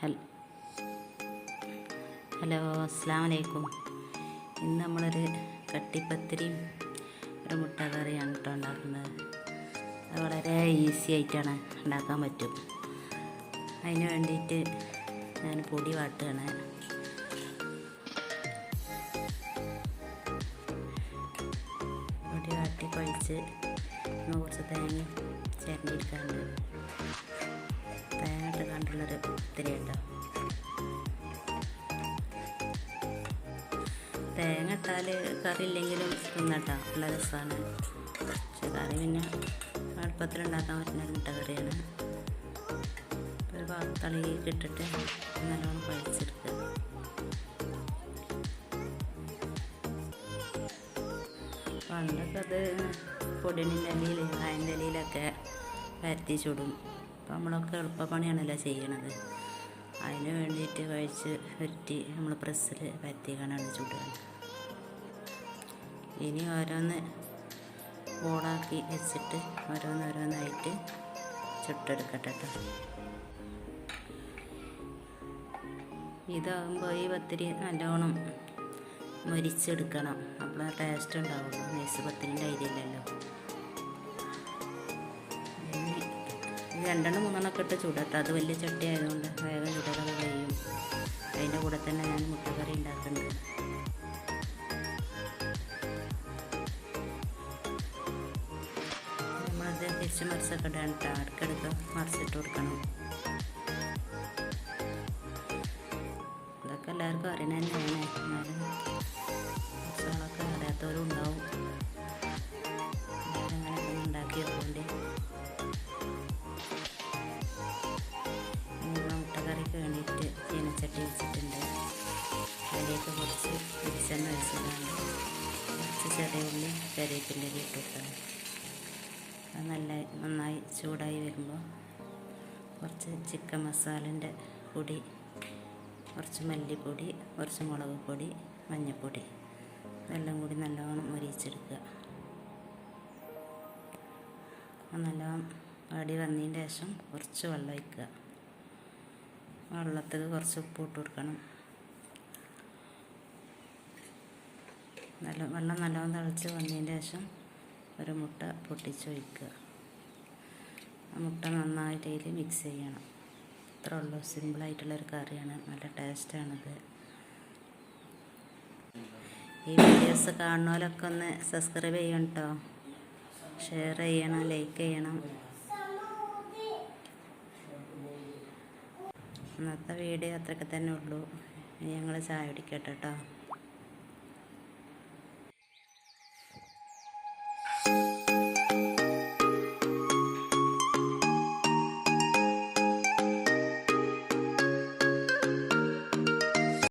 Hello, അസ്സലാമു അലൈക്കും. ഇന്ന് നമ്മളൊരു കട്ടിപ്പത്തിരിയും ഒരു മുട്ട കറിയാണ് കേട്ടോ ഉണ്ടാക്കുന്നത്. അത് വളരെ ഈസി ആയിട്ടാണ് ഉണ്ടാക്കാൻ പറ്റും. അതിന് വേണ്ടിയിട്ട് ഞാൻ പൊടി വാട്ടുകയാണ്. പൊടി വാട്ടി കുഴച്ച് കുറച്ച് തേങ്ങ ചിരണ്ടിയെടുക്കാറുണ്ട്. തേങ്ങ ഇട്ട് കണ്ടുള്ളൊരു പത്തിരി കേട്ടോ. തേങ്ങ ഇട്ടാൽ കറി ഇല്ലെങ്കിലും തിന്നട്ടോ, നല്ല രസമാണ്. പക്ഷെ കറി പിന്നെ എളുപ്പത്തിലുണ്ടാക്കാൻ പറ്റുന്ന ഒരു മുട്ട കറിയാണ്. ഒരു പാത്രത്തിലേക്ക് ഇട്ടിട്ട് നല്ലോണം കുഴച്ചെടുക്കുക. പണ്ടൊക്കെ അത് പൊടിയണിൻ്റെ ഇലയിൽ വാഴൻ്റെ ഇലയിലൊക്കെ പരത്തി ചുടും. അപ്പോൾ നമ്മളൊക്കെ എളുപ്പപ്പണിയാണല്ലോ ചെയ്യണത്. അതിന് വേണ്ടിയിട്ട് കഴിച്ച് ഉരുട്ടി നമ്മൾ പ്രസ്സിൽ പരത്തിക്കാനാണ് ചുടുക. ഇനി ഓരോന്ന് ബോളാക്കി വെച്ചിട്ട് ഓരോന്നോരോന്നായിട്ട് ചുട്ടെടുക്കട്ടെ കേട്ടോ. ഇതാകുമ്പോൾ ഈ പത്തിരി നല്ലോണം മൊരിച്ചെടുക്കണം, അപ്പോൾ ടേസ്റ്റ് ഉണ്ടാവുള്ളൂ. നൈസ് പത്തിരിൻ്റെ അരിയല്ലല്ലോ. രണ്ടെണ്ണം മൂന്നെണ്ണമൊക്കെ ഇട്ട് ചൂടട്ടോ. അത് വലിയ ചട്ടി ആയതുകൊണ്ട് വേഗം ചുടലൊക്കെ കഴിയും. അതിൻ്റെ കൂടെ തന്നെ ഞാൻ മുട്ടക്കറി ഉണ്ടാക്കുന്നുണ്ട്. നമ്മളത് തിരിച്ച് മറിച്ചൊക്കെ ഇടാൻ കേട്ടോ. ഇടയ്ക്കിടയ്ക്ക് മറിച്ചിട്ട് കൊടുക്കണം. ഇതൊക്കെ എല്ലാവർക്കും അറിയണ തന്നെയാണ്. എന്നാലും കുറച്ചാളൊക്കെ അറിയാത്തവരും ഉണ്ടാവും. അങ്ങനെയൊക്കെ ഉണ്ടാക്കി വെക്കൊണ്ട് മുട്ടക്കറിക്ക് വേണ്ടിയിട്ട് ചീനച്ചട്ടി വെച്ചിട്ടുണ്ട്. അതിലേക്ക് കുറച്ച് വെളിച്ചെണ്ണ ഒഴിച്ചതാണ്. കുറച്ച് ചെറിയ ഉള്ളി കറിവേപ്പിൻ്റെ ഇട്ട് കൊടുക്കണം. അത് നന്നായി ചൂടായി വരുമ്പോൾ കുറച്ച് ചിക്കൻ മസാലൻ്റെ പൊടി, കുറച്ച് മല്ലിപ്പൊടി, കുറച്ച് മുളക് പൊടി, മഞ്ഞൾപ്പൊടി ഇതെല്ലാം കൂടി നല്ലോണം മൊരിച്ചെടുക്കുക. നല്ലോണം വാടി വന്നതിന് ശേഷം കുറച്ച് വെള്ളം ഒഴിക്കുക. വെള്ളത്തിൽ കുറച്ച് ഉപ്പ് ഇട്ട് കൊടുക്കണം. വെള്ളം നല്ലോണം തിളച്ച് വന്നതിന് ശേഷം ഒരു മുട്ട പൊട്ടിച്ചൊഴിക്കുക. ആ മുട്ട നന്നായിട്ട് ഇതിൽ മിക്സ് ചെയ്യണം. ഇത്രേ ഉള്ളൂ. സിമ്പിളായിട്ടുള്ളൊരു കറിയാണ്, നല്ല ടേസ്റ്റാണത്. ഈ വീഡിയോസ് കാണുന്നവരൊക്കെ ഒന്ന് സബ്സ്ക്രൈബ് ചെയ്യണം കേട്ടോ. ഷെയർ ചെയ്യണം, ലൈക്ക് ചെയ്യണം. ഇന്നത്തെ വീഡിയോ അത്രയൊക്കെ തന്നെ ഉള്ളൂ. ഞങ്ങൾ ചായ കുടിക്കട്ടെ കേട്ടോ.